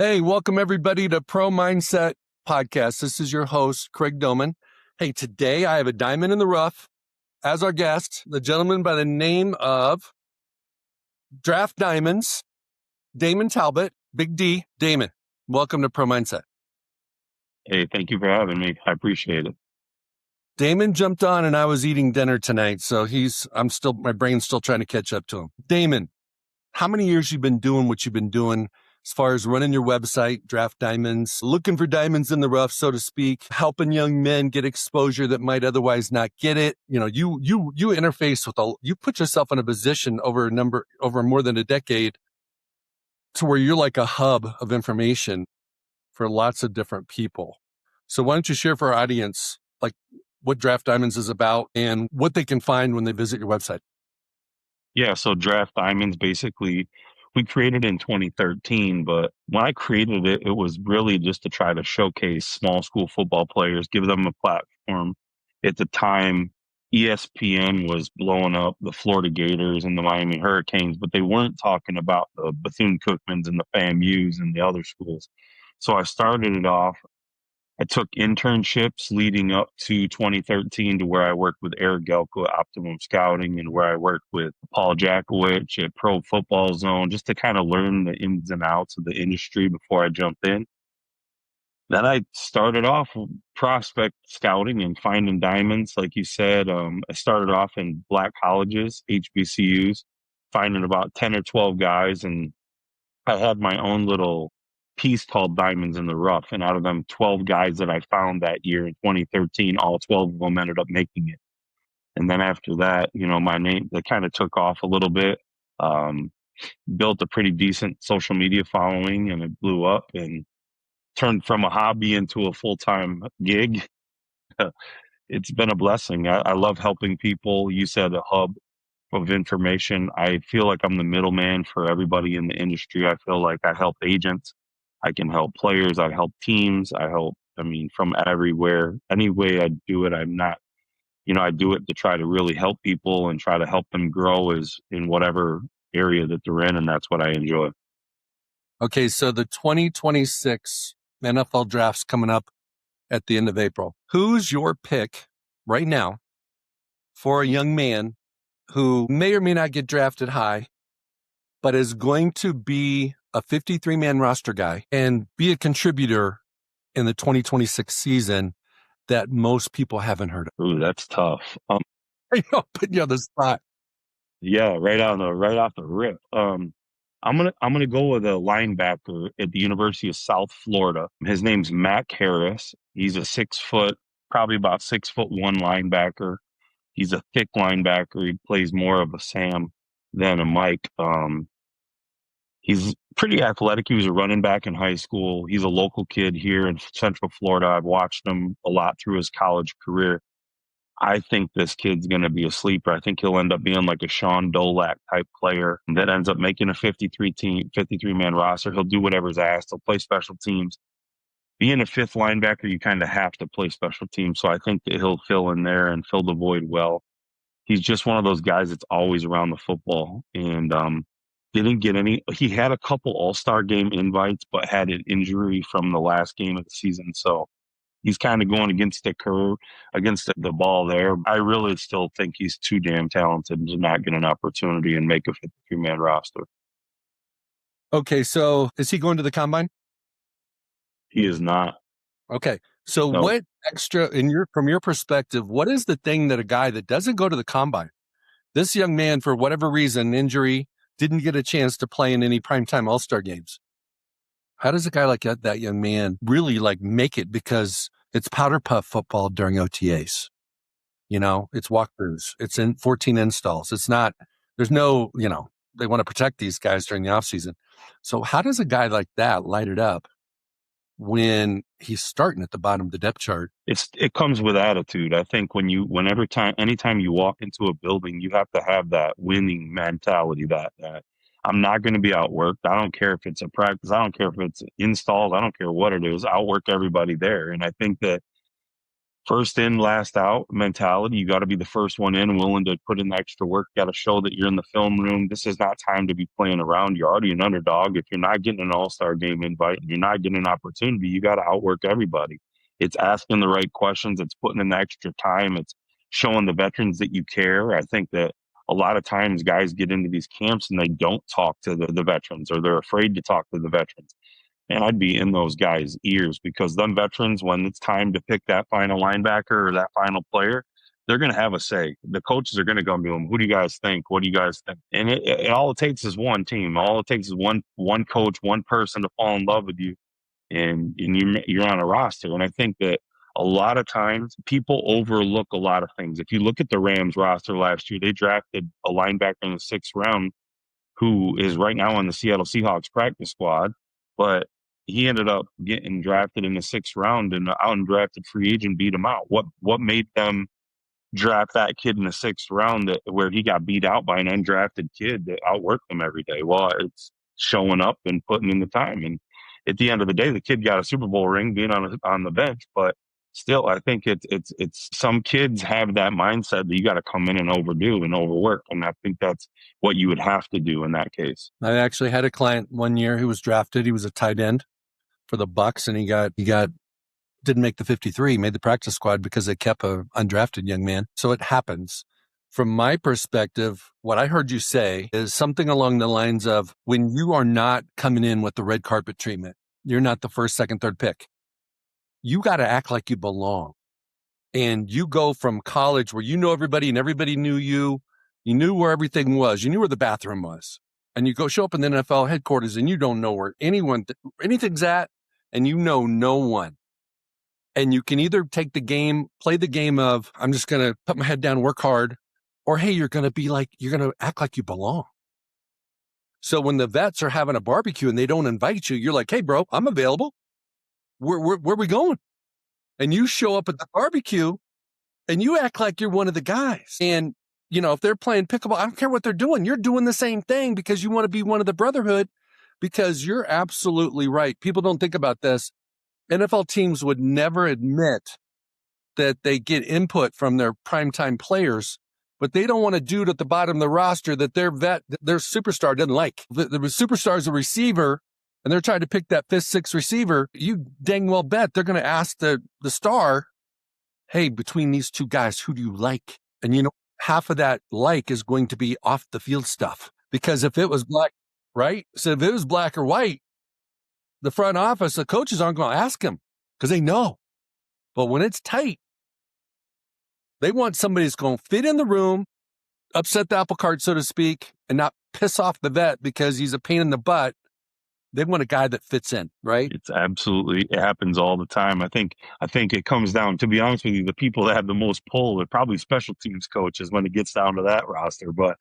Hey, welcome everybody to Pro Mindset Podcast. This is your host, Craig Domann. Hey, today I have a diamond in the rough as our guest, the gentleman by the name of Draft Diamonds, Damond Talbot, Big D. Damon, welcome to Pro Mindset. Hey, thank you for having me. I appreciate it. Damon jumped on and I was eating dinner tonight, so my brain's still trying to catch up to him. Damon, how many years you've been doing what you've been doing as far as running your website, Draft Diamonds, looking for diamonds in the rough, so to speak, helping young men get exposure that might otherwise not get it? You know, you interface with you put yourself in a position over more than a decade to where you're like a hub of information for lots of different people. So why don't you share for our audience, like what Draft Diamonds is about and what they can find when they visit your website? Yeah, so Draft Diamonds, basically, we created in 2013, but when I created it, it was really just to try to showcase small school football players, give them a platform. At the time, ESPN was blowing up the Florida Gators and the Miami Hurricanes, but they weren't talking about the Bethune-Cookmans and the FAMUs and the other schools. So I started it off. I took internships leading up to 2013 to where I worked with Eric Gelko at Optimum Scouting and where I worked with Paul Jackowicz at Pro Football Zone, just to kind of learn the ins and outs of the industry before I jumped in. Then I started off with prospect scouting and finding diamonds. Like you said, I started off in black colleges, HBCUs, finding about 10 or 12 guys. And I had my own little piece called Diamonds in the Rough. And out of them 12 guys that I found that year in 2013, all 12 of them ended up making it. And then after that, my name, that kind of took off a little bit, built a pretty decent social media following, and it blew up and turned from a hobby into a full-time gig. It's been a blessing. I love helping people. You said a hub of information. I feel like I'm the middleman for everybody in the industry. I feel like I help agents. I can help players. I help teams. From everywhere. Any way I do it, I do it to try to really help people and try to help them grow as in whatever area that they're in. And that's what I enjoy. Okay, so the 2026 NFL draft's coming up at the end of April. Who's your pick right now for a young man who may or may not get drafted high, but is going to be a 53-man roster guy and be a contributor in the 2026 season that most people haven't heard of? Ooh, that's tough. Put you on the spot. Yeah, right off the rip. I'm gonna go with a linebacker at the University of South Florida. His name's Mac Harris. He's a 6 foot, probably about 6'1" linebacker. He's a thick linebacker. He plays more of a Sam than a Mike. He's pretty athletic. He was a running back in high school. He's a local kid here in Central Florida. I've watched him a lot through his college career. I think this kid's going to be a sleeper. I think he'll end up being like a Sean Dolak type player that ends up making a 53-man roster. He'll do whatever's asked. He'll play special teams. Being a fifth linebacker, you kind of have to play special teams. So I think that he'll fill in there and fill the void well. He's just one of those guys that's always around the football and didn't get any. He had a couple All-Star game invites, but had an injury from the last game of the season. So he's kind of going against the curve, against the ball there. I really still think he's too damn talented to not get an opportunity and make a 53-man roster. Okay, so is he going to the combine? He is not. Okay, so No. What extra, from your perspective, what is the thing that a guy that doesn't go to the combine, this young man, for whatever reason, injury, didn't get a chance to play in any primetime All-Star games? How does a guy like that young man really make it? Because it's powder puff football during OTAs. It's walkthroughs. It's in 14 installs. It's not, there's no, they want to protect these guys during the offseason. So how does a guy like that light it up when he's starting at the bottom of the depth chart? It comes with attitude. I think anytime you walk into a building, you have to have that winning mentality that I'm not going to be outworked. I don't care if it's a practice. I don't care if it's installs. I don't care what it is. Outwork everybody there. And I think that First in, last out mentality. You got to be the first one in, willing to put in the extra work. Got to show that you're in the film room. This is not time to be playing around. You're already an underdog. If you're not getting an all-star game invite, you're not getting an opportunity, you got to outwork everybody. It's asking the right questions. It's putting in the extra time. It's showing the veterans that you care. I think that a lot of times guys get into these camps and they don't talk to the veterans, or they're afraid to talk to the veterans. And I'd be in those guys' ears, because them veterans, when it's time to pick that final linebacker or that final player, they're going to have a say. The coaches are going to go to them. Who do you guys think? What do you guys think? And all it takes is one team. All it takes is one coach, one person to fall in love with you, and you're on a roster. And I think that a lot of times people overlook a lot of things. If you look at the Rams roster last year, they drafted a linebacker in the 6th round who is right now on the Seattle Seahawks practice squad, but he ended up getting drafted in the 6th round, and an undrafted free agent beat him out. What made them draft that kid in the 6th round, where he got beat out by an undrafted kid that outworked him every day? Well, it's showing up and putting in the time. And at the end of the day, the kid got a Super Bowl ring being on the bench, but still, I think it's some kids have that mindset that you got to come in and overdo and overwork, and I think that's what you would have to do in that case. I actually had a client one year who was drafted. He was a tight end for the Bucks, and he didn't make the 53, made the practice squad because they kept a undrafted young man. So it happens. From my perspective, what I heard you say is something along the lines of, when you are not coming in with the red carpet treatment, you're not the first, second, third pick. You got to act like you belong. And you go from college where you know everybody and everybody knew you. You knew where everything was. You knew where the bathroom was. And you go show up in the NFL headquarters and you don't know where anything's at, and you know no one. And you can either take the game, play the game of, I'm just going to put my head down, work hard, or, hey, you're going to act like you belong. So when the vets are having a barbecue and they don't invite you, you're like, hey, bro, I'm available. Where are we going? And you show up at the barbecue and you act like you're one of the guys. And, if they're playing pickleball, I don't care what they're doing. You're doing the same thing because you want to be one of the brotherhood, because you're absolutely right. People don't think about this. NFL teams would never admit that they get input from their primetime players, but they don't want a dude at the bottom of the roster that their superstar doesn't like. The superstar is a receiver, and they're trying to pick that 5th, 6th receiver. You dang well bet they're going to ask the star, hey, between these two guys, who do you like? And half of that like is going to be off the field stuff, because if it was black, right? So if it was black or white, the front office, the coaches aren't going to ask him because they know. But when it's tight, they want somebody that's going to fit in the room, upset the apple cart, so to speak, and not piss off the vet because he's a pain in the butt. They want a guy that fits in, right? It happens all the time. I think it comes down, to be honest with you, the people that have the most pull are probably special teams coaches when it gets down to that roster. But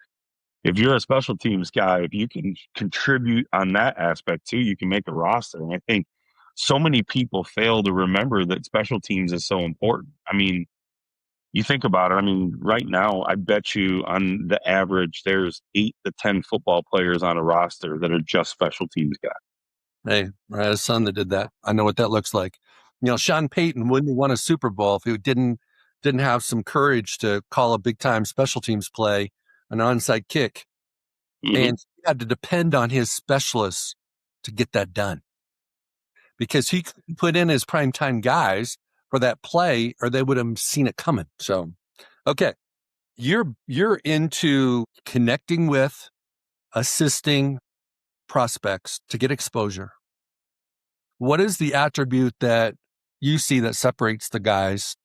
if you're a special teams guy, if you can contribute on that aspect too, you can make a roster. And I think so many people fail to remember that special teams is so important. I mean, you think about it. I mean, right now, I bet you on the average, there's 8 to 10 football players on a roster that are just special teams guys. Hey, I had a son that did that. I know what that looks like. Sean Payton wouldn't have won a Super Bowl if he didn't have some courage to call a big time special teams play, an onside kick. Mm-hmm. And he had to depend on his specialists to get that done, because he couldn't put in his primetime guys for that play, or they would have seen it coming. So, okay, you're into connecting with, assisting prospects to get exposure. What is the attribute that you see that separates the guys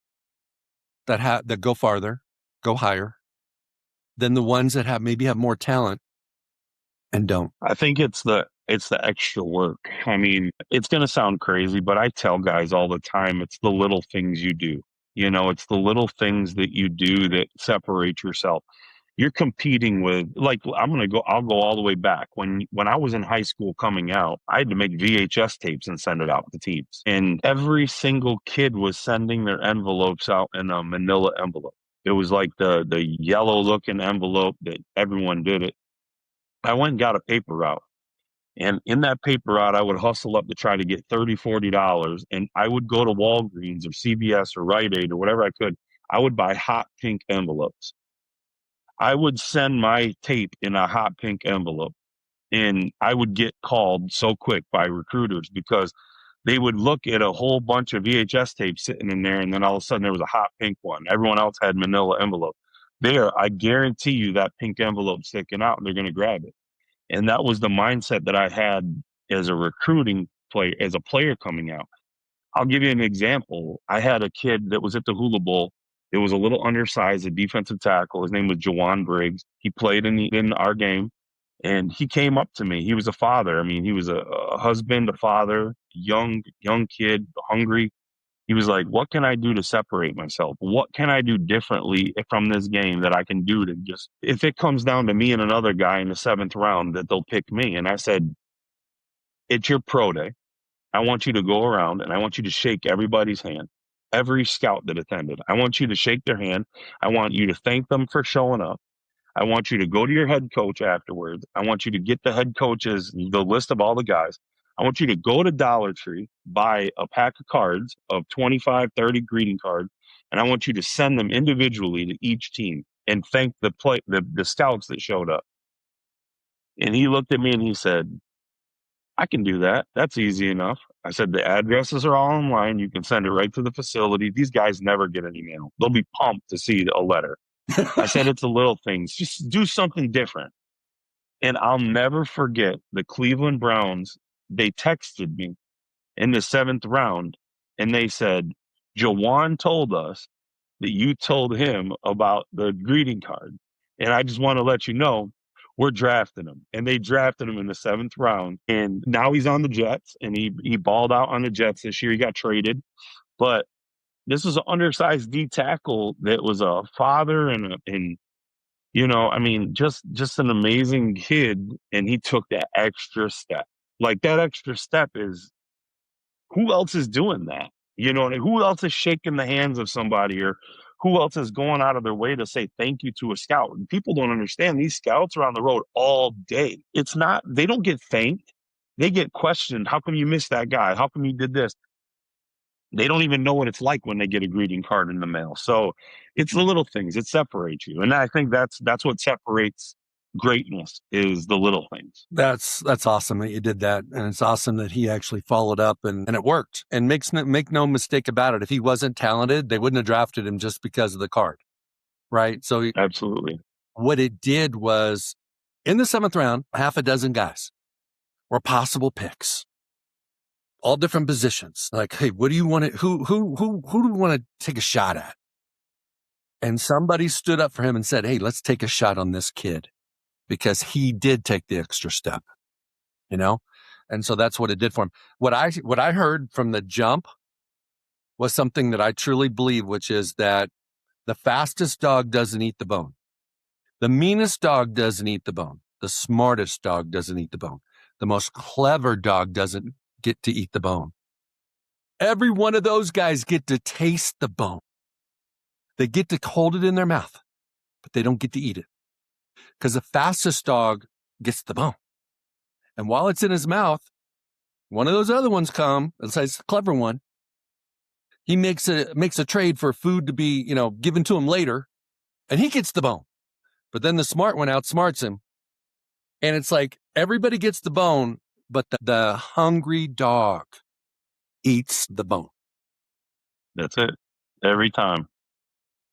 that go farther, go higher, than the ones that maybe have more talent and don't? I think it's the extra work. I mean, it's going to sound crazy, but I tell guys all the time, it's the little things you do. It's the little things that you do that separate yourself. You're competing with, like, I'll go all the way back. When I was in high school coming out, I had to make VHS tapes and send it out to teams. And every single kid was sending their envelopes out in a manila envelope. It was like the yellow looking envelope that everyone did it. I went and got a paper route. And in that paper route, I would hustle up to try to get $30, $40. And I would go to Walgreens or CVS or Rite Aid or whatever I could. I would buy hot pink envelopes. I would send my tape in a hot pink envelope. And I would get called so quick by recruiters because they would look at a whole bunch of VHS tapes sitting in there, and then all of a sudden there was a hot pink one. Everyone else had manila envelope. There, I guarantee you that pink envelope sticking out, and they're going to grab it. And that was the mindset that I had as a recruiting player, as a player coming out. I'll give you an example. I had a kid that was at the Hula Bowl. It was a little undersized, a defensive tackle. His name was Jawan Briggs. He played in our game. And he came up to me. He was a father. I mean, he was a husband, a father, young kid, hungry. He was like, what can I do to separate myself? What can I do differently from this game that I can do to just, if it comes down to me and another guy in the 7th round, that they'll pick me. And I said, it's your pro day. I want you to go around and I want you to shake everybody's hand, every scout that attended. I want you to shake their hand. I want you to thank them for showing up. I want you to go to your head coach afterwards. I want you to get the head coaches, the list of all the guys. I want you to go to Dollar Tree, buy a pack of cards of 25, 30 greeting cards, and I want you to send them individually to each team and thank the scouts that showed up. And he looked at me and he said, I can do that. That's easy enough. I said, the addresses are all online. You can send it right to the facility. These guys never get an email. They'll be pumped to see a letter. I said, it's the little things. Just do something different. And I'll never forget the Cleveland Browns. They texted me in the 7th round and they said, Jawan told us that you told him about the greeting card. And I just want to let you know, we're drafting him. And they drafted him in the 7th round. And now he's on the Jets and he balled out on the Jets this year. He got traded. But this was an undersized D tackle that was a father and you know, I mean, just an amazing kid, and he took that extra step. Like that extra step is, who else is doing that? You know, who else is shaking the hands of somebody, or who else is going out of their way to say thank you to a scout? And people don't understand, these scouts are on the road all day. It's not, they don't get thanked. They get questioned. How come you missed that guy? How come you did this? They don't even know what it's like when they get a greeting card in the mail. So it's the little things. It separates you. And I think that's what separates greatness, is the little things. That's awesome that you did that. And it's awesome that he actually followed up and it worked. And make no mistake about it. If he wasn't talented, they wouldn't have drafted him just because of the card. Right. So Absolutely. What it did was, in the 7th round, half a dozen guys were possible picks. All different positions. Like, hey, what do you want to, who do we want to take a shot at? And somebody stood up for him and said, hey, let's take a shot on this kid, because he did take the extra step, you know? And so that's what it did for him. What I heard from the jump was something that I truly believe, which is that the fastest dog doesn't eat the bone. The meanest dog doesn't eat the bone. The smartest dog doesn't eat the bone. The most clever dog doesn't get to eat the bone. Every one of those guys get to taste the bone. They get to hold it in their mouth, but they don't get to eat it, because the fastest dog gets the bone. And while it's in his mouth, one of those other ones come, let's say it's the clever one. He makes a trade for food to be, given to him later, and he gets the bone. But then the smart one outsmarts him. And it's like everybody gets the bone, but the hungry dog eats the bone. That's it. Every time.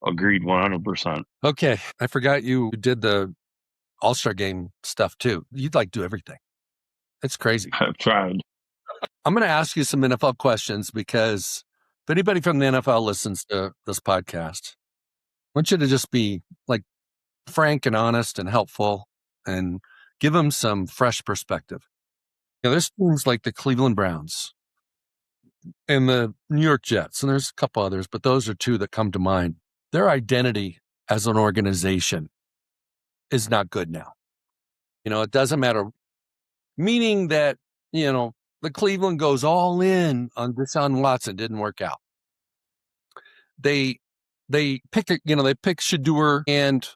Agreed 100%. Okay. I forgot you did the All-Star game stuff too. You'd do everything. It's crazy. I've tried. I'm going to ask you some NFL questions, because if anybody from the NFL listens to this podcast, I want you to just be frank and honest and helpful and give them some fresh perspective. There's teams like the Cleveland Browns and the New York Jets, and there's a couple others, but those are two that come to mind. Their identity as an organization is not good now. It doesn't matter. Meaning that, the Cleveland goes all in on Deshaun Watson. Didn't work out. They pick Shadur, and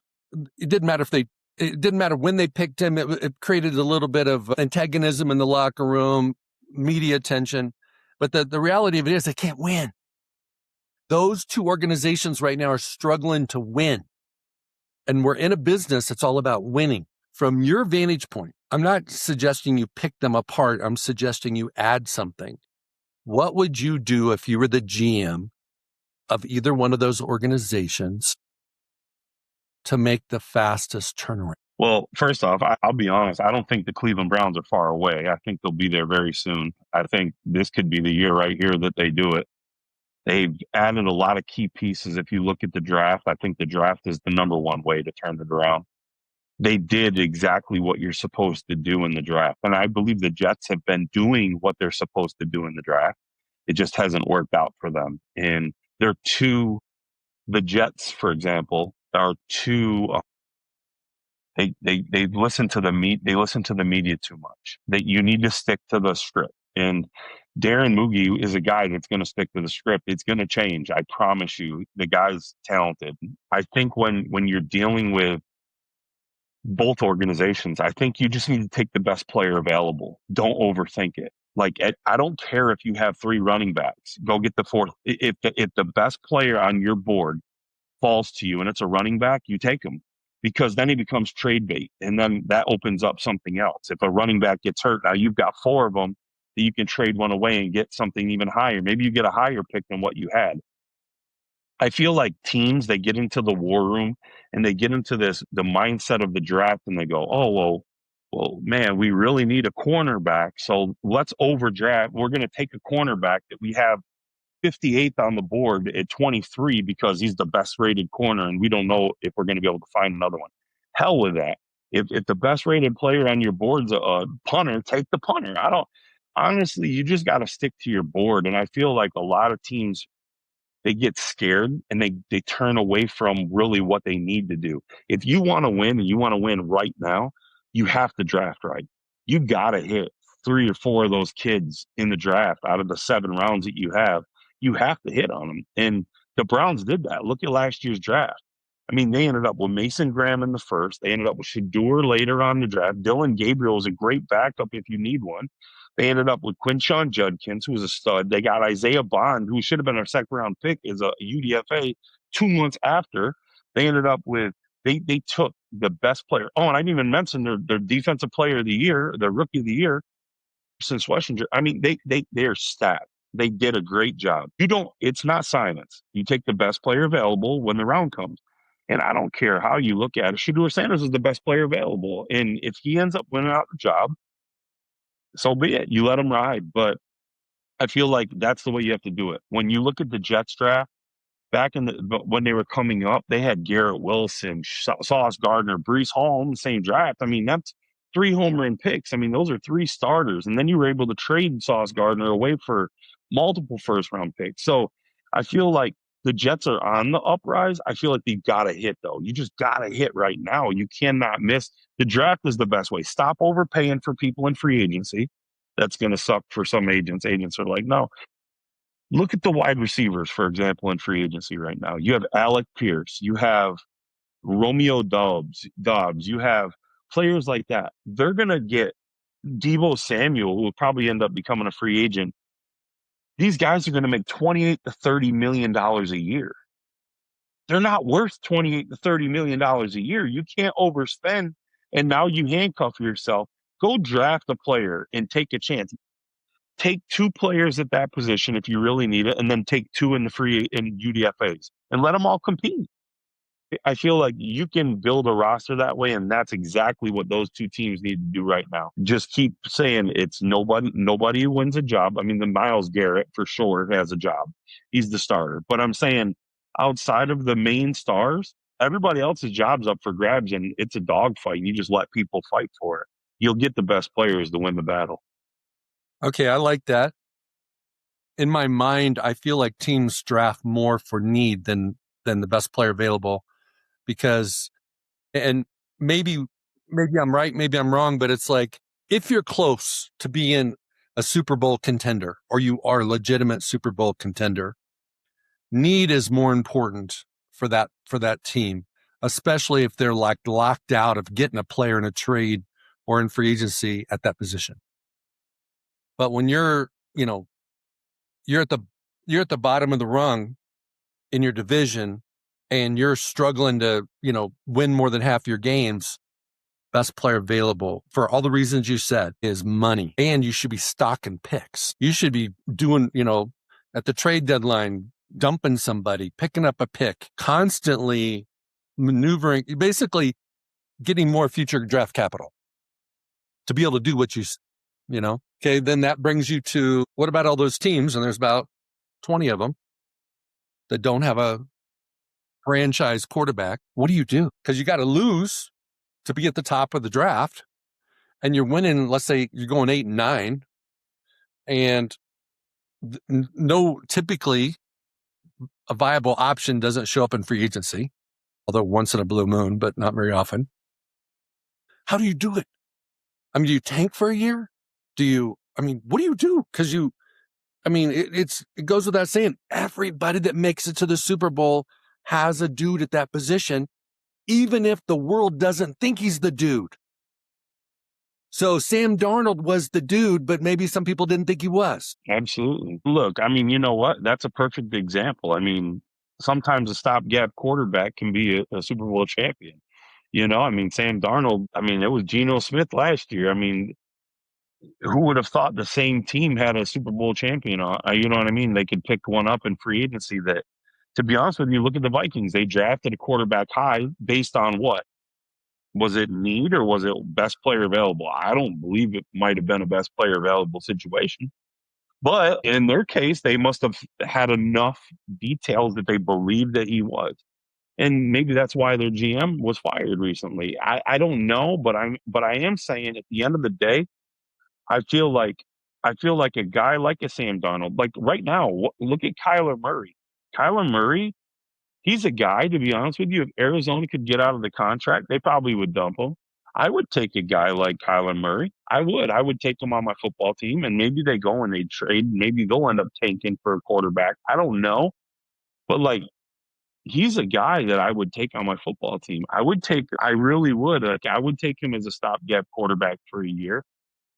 it didn't matter if they it didn't matter when they picked him. It created a little bit of antagonism in the locker room, media attention. But the reality of it is they can't win. Those two organizations right now are struggling to win. And we're in a business that's all about winning. From your vantage point, I'm not suggesting you pick them apart. I'm suggesting you add something. What would you do if you were the GM of either one of those organizations to make the fastest turnaround? Well, first off, I'll be honest. I don't think the Cleveland Browns are far away. I think they'll be there very soon. I think this could be the year right here that they do it. They've added a lot of key pieces. If you look at the draft, I think the draft is the number one way to turn it around. They did exactly what you're supposed to do in the draft. And I believe the Jets have been doing what they're supposed to do in the draft. It just hasn't worked out for them. And the Jets, for example, are too, they listen to they listen to the media too much. That you need to stick to the script. And Darren Moogie is a guy that's going to stick to the script. It's going to change. I promise you. The guy's talented. I think when you're dealing with both organizations, I think you just need to take the best player available. Don't overthink it. Like, I don't care if you have 3 running backs. Go get the fourth. If the best player on your board falls to you and it's a running back, you take him, because then he becomes trade bait, and then that opens up something else. If a running back gets hurt, now you've got 4 of them that you can trade one away and get something even higher. Maybe you get a higher pick than what you had. I feel like teams, they get into the war room and they get into the mindset of the draft, and they go, oh, well, man, we really need a cornerback. So let's overdraft. We're going to take a cornerback that we have 58th on the board at 23 because he's the best rated corner, and we don't know if we're going to be able to find another one. Hell with that. If the best rated player on your board's a punter, take the punter. Honestly, you just got to stick to your board. And I feel like a lot of teams, they get scared and they turn away from really what they need to do. If you want to win, and you want to win right now, you have to draft right. You got to hit 3 or 4 of those kids in the draft out of the 7 rounds that you have. You have to hit on them. And the Browns did that. Look at last year's draft. I mean, they ended up with Mason Graham in the first. They ended up with Shador later on in the draft. Dylan Gabriel is a great backup if you need one. They ended up with Quinshon Judkins, who was a stud. They got Isaiah Bond, who should have been our second-round pick, as a UDFA 2 months after. They ended up with they took the best player. Oh, and I didn't even mention their defensive player of the year, their rookie of the year, since Washington. I mean, they are stacked. They did a great job. It's not science. You take the best player available when the round comes. And I don't care how you look at it. Shedeur Sanders is the best player available. And if he ends up winning out the job, so be it. You let him ride. But I feel like that's the way you have to do it. When you look at the Jets draft, when they were coming up, they had Garrett Wilson, Sauce Gardner, Breece Hall in the same draft. I mean, that's 3 home run picks. I mean, those are 3 starters. And then you were able to trade Sauce Gardner away for multiple first-round picks. So I feel like the Jets are on the uprise. I feel like they've got to hit, though. You just got to hit right now. You cannot miss. The draft is the best way. Stop overpaying for people in free agency. That's going to suck for some agents. Agents are like, no. Look at the wide receivers, for example, in free agency right now. You have Alec Pierce. You have Romeo Dobbs. You have players like that. They're going to get Deebo Samuel, who will probably end up becoming a free agent. These guys are going to make $28 to $30 million a year. They're not worth $28 to $30 million a year. You can't overspend, and now you handcuff yourself. Go draft a player and take a chance. Take 2 players at that position if you really need it, and then take 2 in UDFAs and let them all compete. I feel like you can build a roster that way, and that's exactly what those 2 teams need to do right now. Just keep saying it's nobody wins a job. I mean, the Myles Garrett for sure has a job. He's the starter. But I'm saying outside of the main stars, everybody else's job's up for grabs, and it's a dogfight. You just let people fight for it. You'll get the best players to win the battle. Okay, I like that. In my mind, I feel like teams draft more for need than the best player available, because, and maybe I'm right, maybe I'm wrong, but it's like, if you're close to being a Super Bowl contender, or you are a legitimate Super Bowl contender, need is more important for that team. especially if they're like locked out of getting a player in a trade or in free agency at that position. But when you're at the bottom of the rung in your division and you're struggling to, win more than half your games, best player available for all the reasons you said is money. And you should be stocking picks. You should be doing, at the trade deadline, dumping somebody, picking up a pick, constantly maneuvering, basically getting more future draft capital to be able to do what okay, then that brings you to, what about all those teams? And there's about 20 of them that don't have a franchise quarterback. What do you do? Because you got to lose to be at the top of the draft, and you're winning, let's say you're going 8-9, and typically a viable option doesn't show up in free agency, although once in a blue moon, but not very often. How do you do it? I mean, do you tank for a year? What do you do? Because it goes without saying, everybody that makes it to the Super Bowl has a dude at that position, even if the world doesn't think he's the dude. So Sam Darnold was the dude, but maybe some people didn't think he was. Absolutely. Look, you know what? That's a perfect example. Sometimes a stopgap quarterback can be a Super Bowl champion. Sam Darnold, it was Geno Smith last year. Who would have thought the same team had a Super Bowl champion? You know what I mean? They could pick one up in free agency that, to be honest with you, look at the Vikings. They drafted a quarterback high based on what? Was it need or was it best player available? I don't believe it might have been a best player available situation. But in their case, they must have had enough details that they believed that he was. And maybe that's why their GM was fired recently. I don't know, but I am saying at the end of the day, I feel like a guy like a Sam Darnold, like right now, look at Kyler Murray. Kyler Murray, he's a guy, to be honest with you, if Arizona could get out of the contract, they probably would dump him. I would take a guy like Kyler Murray. I would take him on my football team, and maybe they go and they trade. Maybe they'll end up tanking for a quarterback. I don't know. But he's a guy that I would take on my football team. I really would. I would take him as a stopgap quarterback for a year.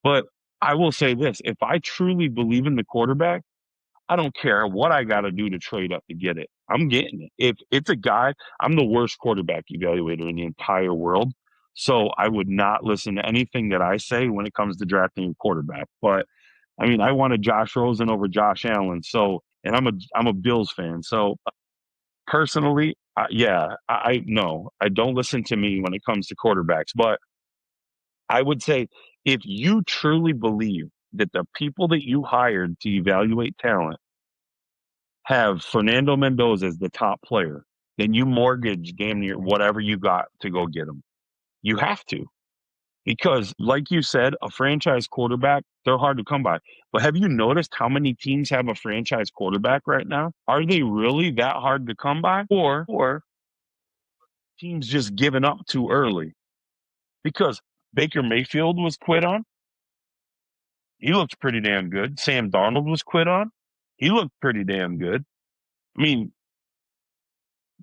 But I will say this, if I truly believe in the quarterback, I don't care what I got to do to trade up to get it. I'm getting it. If it's a guy, I'm the worst quarterback evaluator in the entire world. So I would not listen to anything that I say when it comes to drafting a quarterback. But I wanted Josh Rosen over Josh Allen. So, and I'm a Bills fan. So personally, no, I don't listen to me when it comes to quarterbacks. But I would say if you truly believe that the people that you hired to evaluate talent have Fernando Mendoza as the top player, then you mortgage damn near whatever you got to go get him. You have to. Because, like you said, a franchise quarterback, they're hard to come by. But have you noticed how many teams have a franchise quarterback right now? Are they really that hard to come by? Or teams just giving up too early? Because Baker Mayfield was quit on. He looked pretty damn good. Sam Darnold was quit on. He looked pretty damn good.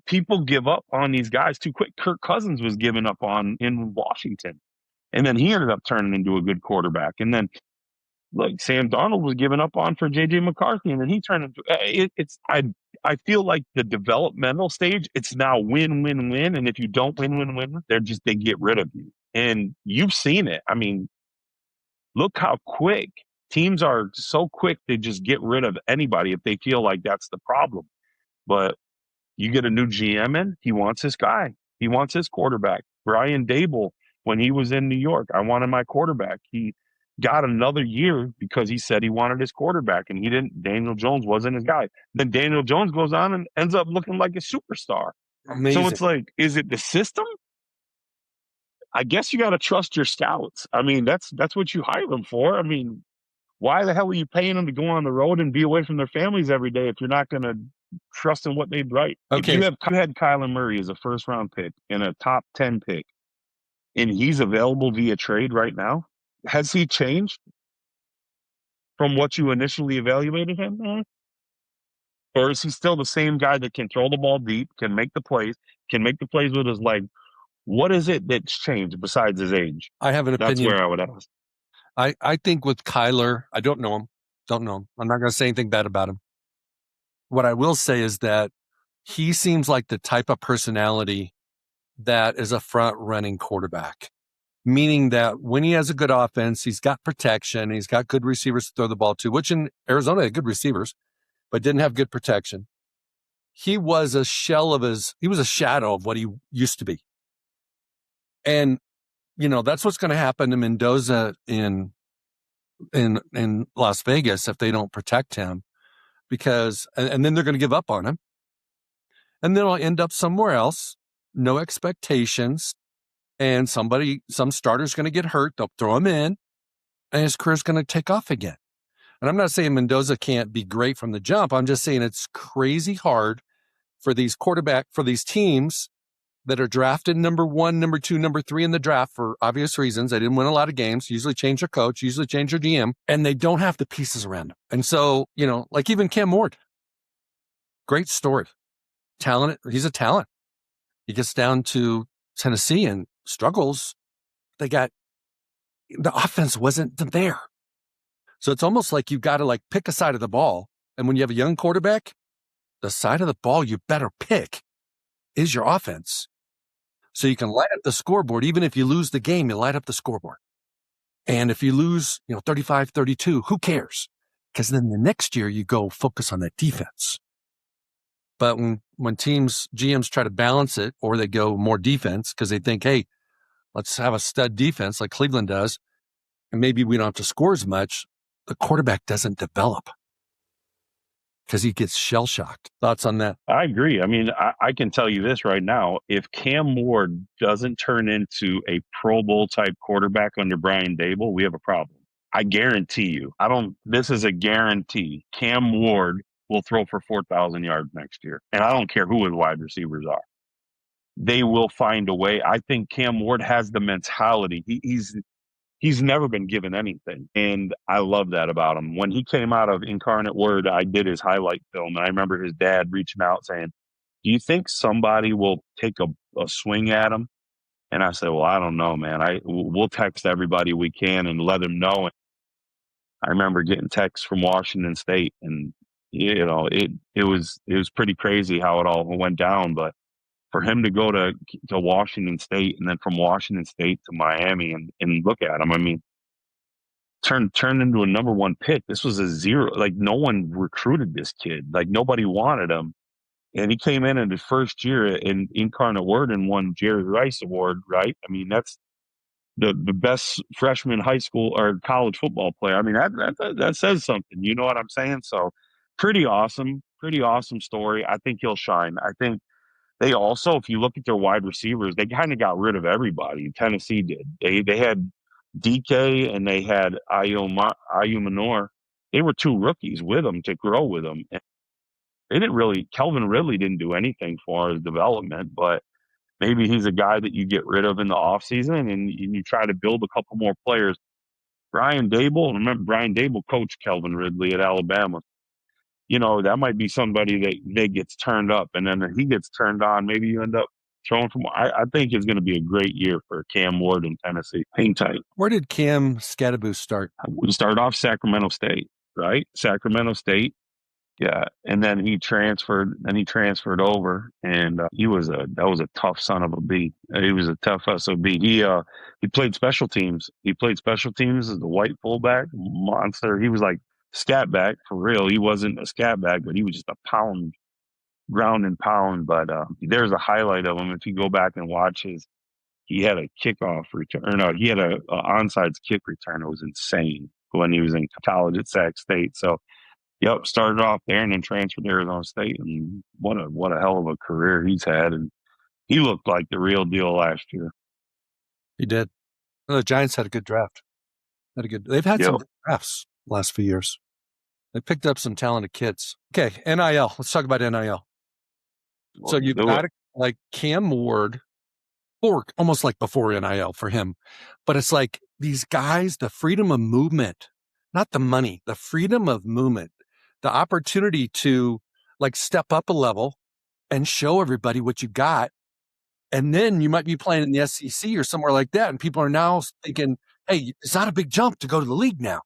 People give up on these guys too quick. Kirk Cousins was given up on in Washington. And then he ended up turning into a good quarterback. And then, look, Sam Darnold was given up on for J.J. McCarthy, and then he turned into I feel like the developmental stage, it's now win, win, win. And if you don't win, they get rid of you. And you've seen it. Look how quick teams are, so quick to just get rid of anybody if they feel like that's the problem. But you get a new GM in, he wants his guy. He wants his quarterback. Brian Dable, when he was in New York, I wanted my quarterback. He got another year because he said he wanted his quarterback, and he didn't. Daniel Jones wasn't his guy. Then Daniel Jones goes on and ends up looking like a superstar. Amazing. So it's like, is it the system? I guess you got to trust your scouts. That's what you hire them for. Why the hell are you paying them to go on the road and be away from their families every day if you're not going to trust in what they write? Okay. If you had Kyler Murray as a first-round pick and a top 10 pick, and he's available via trade right now, has he changed from what you initially evaluated him? Or is he still the same guy that can throw the ball deep, can make the plays with his leg? What is it that's changed besides his age? I have an That's opinion. where I would ask. I think with Kyler, I don't know him. Don't know him. I'm not going to say anything bad about him. What I will say is that he seems like the type of personality that is a front running quarterback, meaning that when he has a good offense, he's got protection, he's got good receivers to throw the ball to, which in Arizona had good receivers, but didn't have good protection. He was a shadow of what he used to be. And, that's what's going to happen to Mendoza in Las Vegas if they don't protect him, because, and then they're going to give up on him. And then he'll end up somewhere else, no expectations. And some starter's going to get hurt. They'll throw him in and his career's going to take off again. And I'm not saying Mendoza can't be great from the jump. I'm just saying it's crazy hard for these teams that are drafted number 1, number 2, number 3 in the draft for obvious reasons. They didn't win a lot of games, usually change their coach, usually change their GM, and they don't have the pieces around them. And so, like even Cam Ward, great story. Talent. He's a talent. He gets down to Tennessee and struggles. The offense wasn't there. So it's almost like you've got to pick a side of the ball. And when you have a young quarterback, the side of the ball you better pick is your offense. So you can light up the scoreboard. Even if you lose the game, you light up the scoreboard. And if you lose, 35-32, who cares? Because then the next year you go focus on that defense. But when GMs try to balance it, or they go more defense because they think, hey, let's have a stud defense like Cleveland does, and maybe we don't have to score as much, the quarterback doesn't develop because he gets shell-shocked. Thoughts on that? I agree. I mean, I can tell you this right now. If Cam Ward doesn't turn into a Pro Bowl type quarterback under Brian Dable, we have a problem. I guarantee you. This is a guarantee. Cam Ward will throw for 4,000 yards next year. And I don't care who his wide receivers are. They will find a way. I think Cam Ward has the mentality. He's never been given anything. And I love that about him. When he came out of Incarnate Word, I did his highlight film. And I remember his dad reaching out saying, do you think somebody will take a swing at him? And I said, well, I don't know, man. We'll text everybody we can and let them know. And I remember getting texts from Washington State, and it was pretty crazy how it all went down. But for him to go to Washington State, and then from Washington State to Miami, and look at him, I mean, turned into a number 1 pick. This was a zero. No one recruited this kid. Nobody wanted him. And he came in his first year in Incarnate Word and won Jerry Rice Award, right? I mean, that's the best freshman high school or college football player. I mean, that says something. You know what I'm saying? So pretty awesome story. I think he'll shine. I think they also, if you look at their wide receivers, they kind of got rid of everybody. Tennessee did. They had DK and they had Ayu Manor. They were 2 rookies with them to grow with them. And they didn't really, Kelvin Ridley didn't do anything for his development, but maybe he's a guy that you get rid of in the offseason and you try to build a couple more players. Brian Dable coached Kelvin Ridley at Alabama. That might be somebody that gets turned up, and then he gets turned on. Maybe you end up throwing from. I think it's going to be a great year for Cam Ward in Tennessee. Hang tight. Where did Cam Scadaboo start? We started off Sacramento State, right? Sacramento State. Yeah, and then he transferred. Over, and that was a tough son of a bee. He was a tough SOB. He played special teams. He played special teams as a white fullback monster. He was like scat back for real. He wasn't a scat back, but he was just a ground and pound. But there's a highlight of him if you go back and watch he had a kickoff return. Or no, he had a onside kick return. It was insane when he was in college at Sac State. So. Yep, started off there and then transferred to Arizona State, and what a hell of a career he's had, and he looked like the real deal last year. He did. The Giants had a good draft. They've had some good drafts the last few years. They picked up some talented kids. Okay, NIL. Let's talk about NIL. So you've got Cam Ward, or almost like before NIL for him, but it's like these guys, the freedom of movement, not the money, the freedom of movement. The opportunity to like step up a level and show everybody what you got. And then you might be playing in the SEC or somewhere like that. And people are now thinking, hey, it's not a big jump to go to the league now.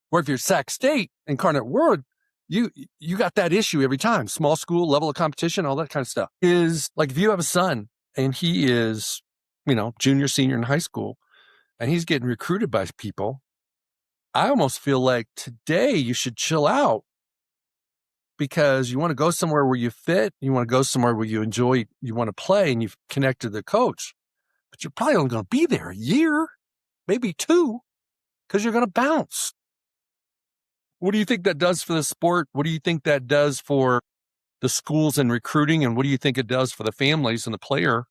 Where if you're Sac State, Incarnate Word, you got that issue every time. Small school, level of competition, all that kind of stuff. Is like if you have a son and he is, junior, senior in high school, and he's getting recruited by people, I almost feel like today you should chill out because you want to go somewhere where you fit. You want to go somewhere where you enjoy, you want to play, and you've connected to the coach. But you're probably only going to be there a year, maybe 2, because you're going to bounce. What do you think that does for the sport? What do you think that does for the schools and recruiting? And what do you think it does for the families and the player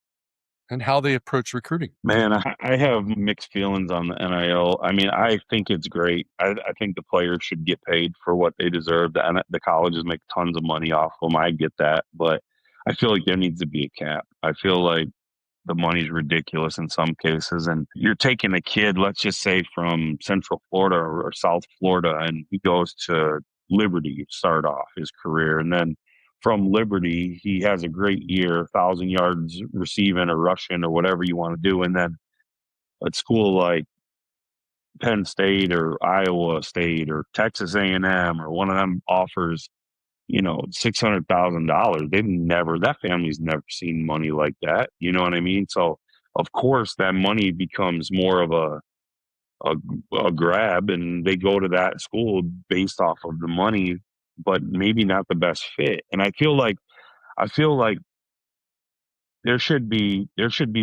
and how they approach recruiting? Man, I have mixed feelings on the NIL. I mean, I think it's great. I think the players should get paid for what they deserve. The colleges make tons of money off them. I get that. But I feel like there needs to be a cap. I feel like the money's ridiculous in some cases. And you're taking a kid, let's just say from Central Florida or South Florida, and he goes to Liberty to start off his career. And then from Liberty, he has a great year, 1,000 yards receiving or rushing or whatever you want to do. And then at school like Penn State or Iowa State or Texas A&M or one of them offers $600,000. That family's never seen money like that. You know what I mean? So of course that money becomes more of a grab, and they go to that school based off of the money, but maybe not the best fit. And I feel like there should be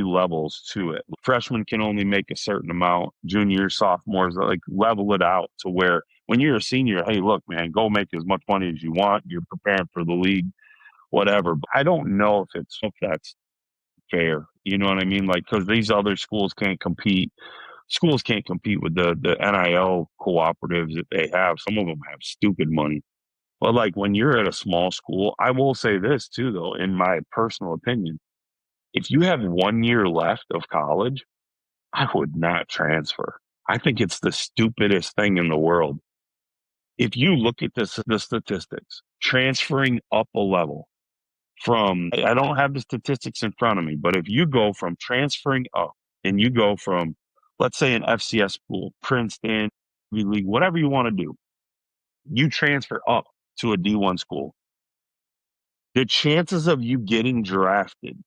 levels to it. Freshmen can only make a certain amount. Juniors, sophomores, like level it out to where when you're a senior, hey, look, man, go make as much money as you want. You're preparing for the league, whatever. But I don't know if that's fair. You know what I mean? Like, because these other schools can't compete. Schools can't compete with the NIL cooperatives that they have. Some of them have stupid money. But like when you're at a small school, I will say this too, though, in my personal opinion. If you have 1 year left of college, I would not transfer. I think it's the stupidest thing in the world. If you look at the statistics, transferring up a level I don't have the statistics in front of me, but if you go from transferring up and you go from, let's say, an FCS school, Princeton, Ivy League, whatever you want to do, you transfer up to a D1 school, the chances of you getting drafted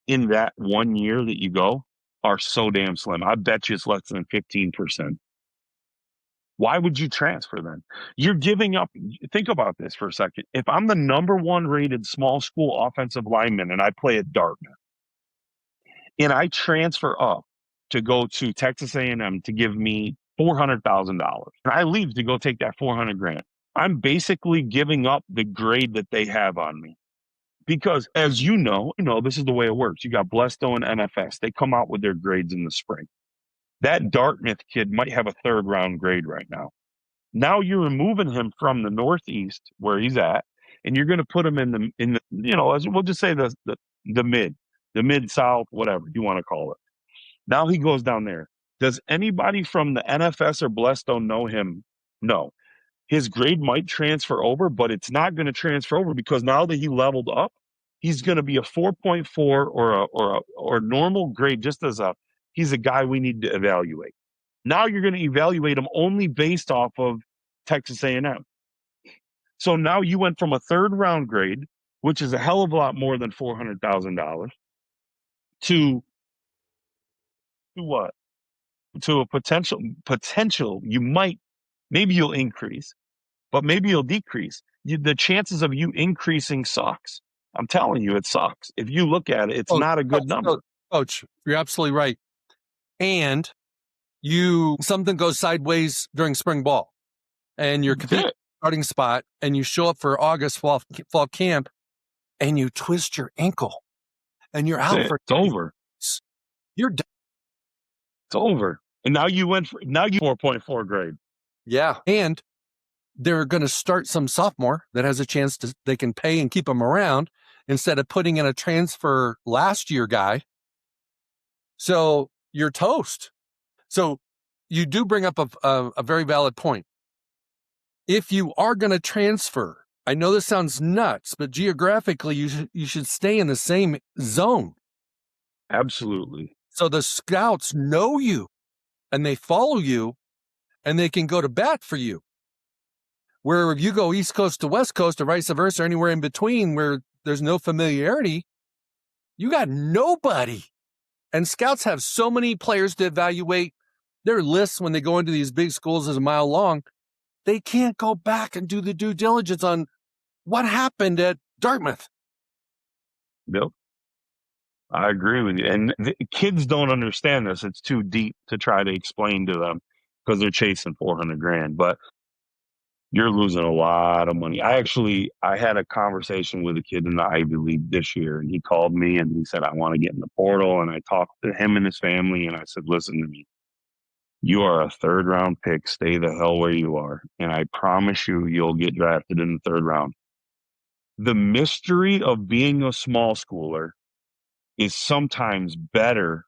in that 1 year that you go are so damn slim. I bet you it's less than 15%. Why would you transfer then? You're giving up. Think about this for a second. If I'm the number 1 rated small school offensive lineman and I play at Dartmouth and I transfer up to go to Texas A&M to give me $400,000 and I leave to go take that $400,000, I'm basically giving up the grade that they have on me. Because as you know, this is the way it works. You got Blesto and NFS. They come out with their grades in the spring. That Dartmouth kid might have a 3rd round grade right now. Now you're removing him from the Northeast where he's at, and you're going to put him in the we'll just say the mid South, whatever you want to call it. Now he goes down there. Does anybody from the NFS or Blesto know him? No. His grade might transfer over, but it's not going to transfer over because now that he leveled up, he's going to be a 4.4 or normal grade. He's a guy we need to evaluate. Now you're going to evaluate him only based off of Texas A&M. So now you went from a 3rd round grade, which is a hell of a lot more than $400,000, to what? To a potential. Maybe you'll increase, but maybe you'll decrease. The chances of you increasing sucks. I'm telling you, it sucks. If you look at it, it's not a good number. Coach, you're absolutely right. And something goes sideways during spring ball and you're competing starting spot and you show up for August fall camp and you twist your ankle and you're out for it's over. You're done. It's over. And now you 4.4 grade. Yeah. And they're going to start some sophomore that has a chance they can pay and keep them around instead of putting in a transfer last year guy. So you're toast. So you do bring up a very valid point. If you are going to transfer I know this sounds nuts, but geographically, you should stay in the same zone. Absolutely. So the scouts know you and they follow you and they can go to bat for you. Where if you go East Coast to West Coast or vice versa, or anywhere in between where there's no familiarity, you got nobody. And scouts have so many players to evaluate. Their lists when they go into these big schools is a mile long. They can't go back and do the due diligence on what happened at Dartmouth. Yep. I agree with you. And the kids don't understand this. It's too deep to try to explain to them because they're chasing 400 grand, but you're losing a lot of money. I had a conversation with a kid in the Ivy League this year, and he called me and he said, I want to get in the portal. And I talked to him and his family, and I said, listen to me. You are a third round pick. Stay the hell where you are. And I promise you, you'll get drafted in the third round. The mystery of being a small schooler is sometimes better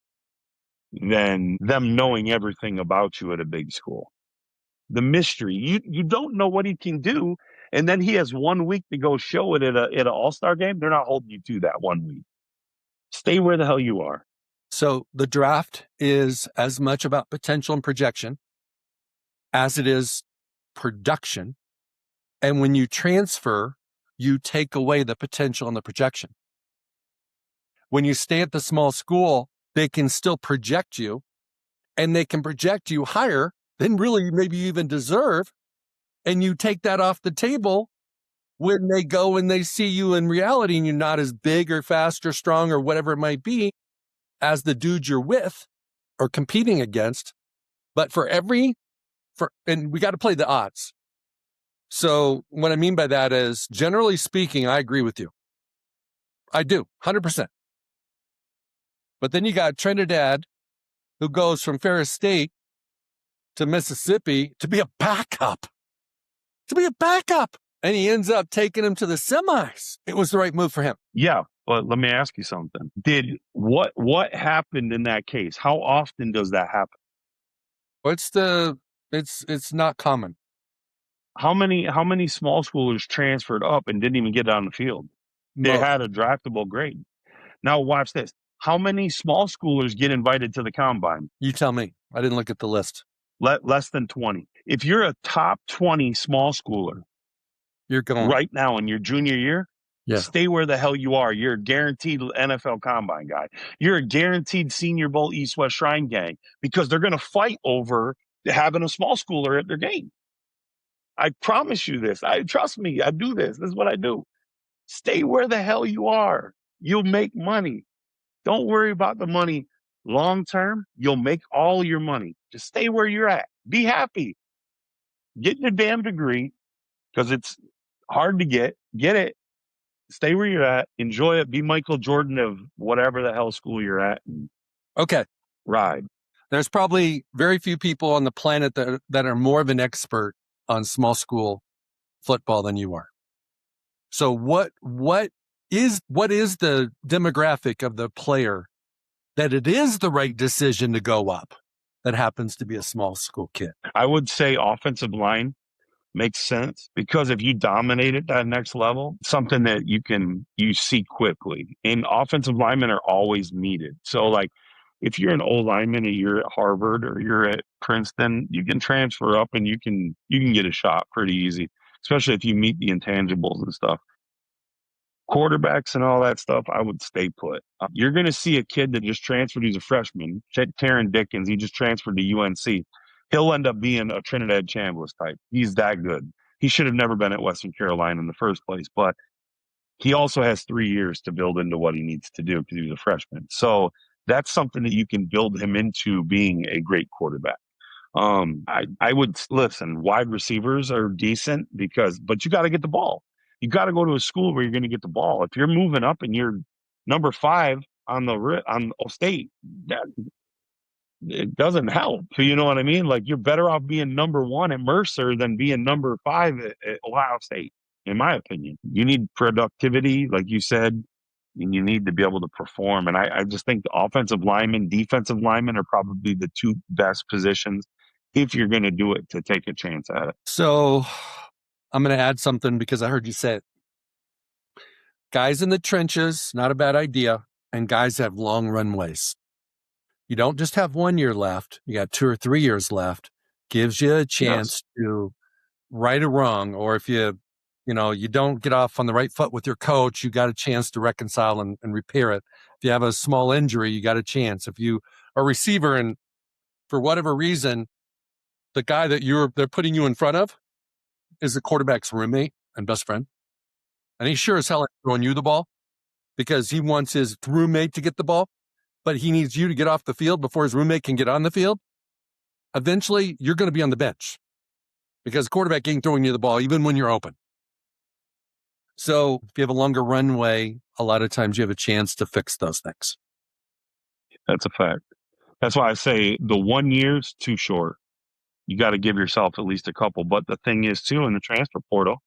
than them knowing everything about you at a big school. The mystery, you don't know what he can do, and then he has 1 week to go show it at an all-star game. They're not holding you to that 1 week. Stay where the hell you are. So the draft is as much about potential and projection as it is production. And when you transfer, you take away the potential and the projection. When you stay at the small school, they can still project you, and they can project you higher than really maybe you even deserve. And you take that off the table when they go and they see you in reality and you're not as big or fast or strong or whatever it might be as the dude you're with or competing against. But and we got to play the odds. So what I mean by that is, generally speaking, I agree with you. I do, 100%. But then you got Trinidad, who goes from Ferris State to Mississippi to be a backup. And he ends up taking him to the semis. It was the right move for him. Yeah, but let me ask you something. What happened in that case? How often does that happen? It's not common. How many small schoolers transferred up and didn't even get on the field? They had a draftable grade. Now watch this. How many small schoolers get invited to the combine? You tell me. I didn't look at the list. Less than 20. If you're a top 20 small schooler, you're going right now in your junior year, stay where the hell you are. You're a guaranteed NFL combine guy. You're a guaranteed Senior Bowl East-West Shrine gang because they're going to fight over having a small schooler at their game. I promise you this. Trust me. I do this. This is what I do. Stay where the hell you are. You'll make money. Don't worry about the money. Long term, you'll make all your money. Just stay where you're at. Be happy. Get your damn degree because it's hard to get. Get it. Stay where you're at. Enjoy it. Be Michael Jordan of whatever the hell school you're at. Okay. Ride. There's probably very few people on the planet that are more of an expert on small school football than you are. So what is the demographic of the player that it is the right decision to go up that happens to be a small school kid? I would say offensive line makes sense because if you dominate at that next level, something that you see quickly, and offensive linemen are always needed. So like if you're an old lineman and you're at Harvard or you're at Princeton, you can transfer up and you can get a shot pretty easy, especially if you meet the intangibles and stuff. Quarterbacks and all that stuff, I would stay put. You're going to see a kid that just transferred. He's a freshman, Taron Dickens. He just transferred to UNC. He'll end up being a Trinidad Chambliss type. He's that good. He should have never been at Western Carolina in the first place, but he also has 3 years to build into what he needs to do because he's a freshman. So that's something that you can build him into being a great quarterback. I would listen, wide receivers are decent but you got to get the ball. You got to go to a school where you're going to get the ball. If you're moving up and you're number 5 on state, it doesn't help. You know what I mean? Like you're better off being number 1 at Mercer than being number 5 at Ohio State, in my opinion. You need productivity, like you said, and you need to be able to perform. And I just think the offensive linemen, defensive linemen are probably the 2 best positions if you're going to do it to take a chance at it. So I'm going to add something because I heard you say it. Guys in the trenches, not a bad idea. And guys have long runways. You don't just have 1 year left. You got 2 or 3 years left. Gives you a chance to right a wrong. Or if you don't get off on the right foot with your coach, you got a chance to reconcile and repair it. If you have a small injury, you got a chance. If you are a receiver and for whatever reason, the guy that they're putting you in front of is the quarterback's roommate and best friend. And he sure as hell ain't throwing you the ball because he wants his roommate to get the ball, but he needs you to get off the field before his roommate can get on the field. Eventually, you're going to be on the bench because the quarterback ain't throwing you the ball even when you're open. So if you have a longer runway, a lot of times you have a chance to fix those things. That's a fact. That's why I say the 1 year's too short. You got to give yourself at least a couple. But the thing is, too, in the transfer portal,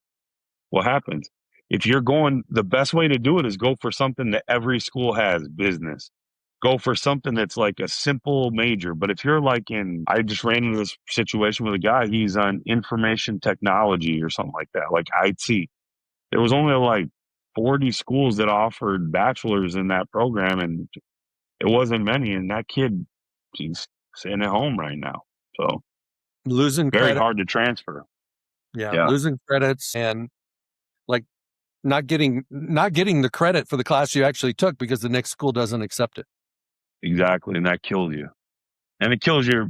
what happens? If you're the best way to do it is go for something that every school has, business. Go for something that's like a simple major. But if you're I just ran into this situation with a guy, he's on information technology or something like that, like IT. There was only like 40 schools that offered bachelors in that program, and it wasn't many. And that kid, he's sitting at home right now. So losing very credit. hard to transfer. Yeah, losing credits and like not getting the credit for the class you actually took because the next school doesn't accept it. Exactly, and that kills you. And it kills your